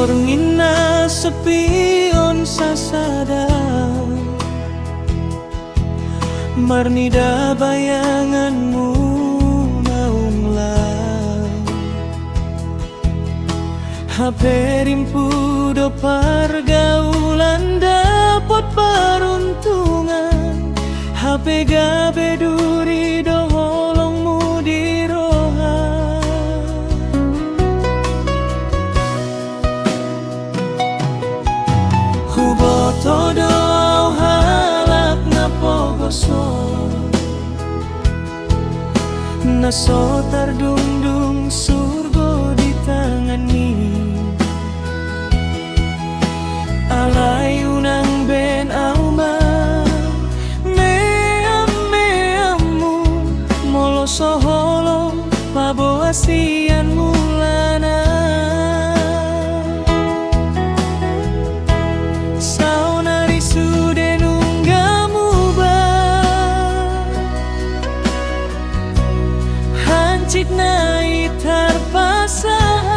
ngina sepion sasada marnida bayanganmu naunglah haperimpu do pergaulan dapat peruntungan hape gabe duri do holongmu di roha huboto do halak naso terdungdung surga di tangani alayunang ben auma meamu molo soholo pabo asian mulana saunari sude nunggamu ba hancit nai terpasahan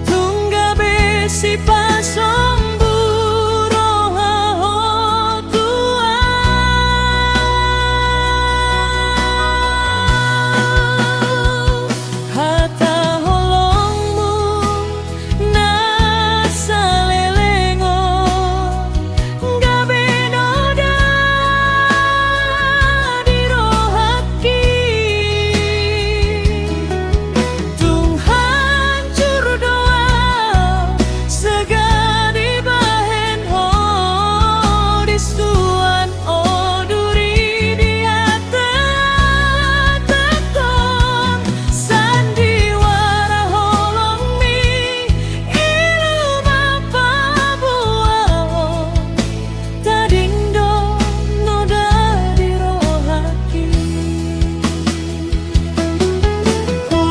tungga besi pasong buroha hotua hata holongmu nasa lelengo gabe noda di rohaki tung hancur doa segadi bahen ho disuan oduri dia tekon sandiwara holong mi ilmu apa buah tadindo noda di rohaki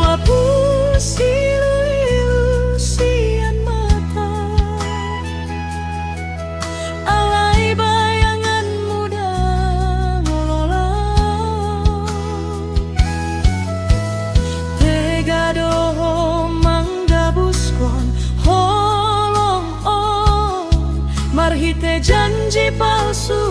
hapus ilusian mata alai bayangan muda ngolola tega doho manggabuskon holong on marhite janji palsu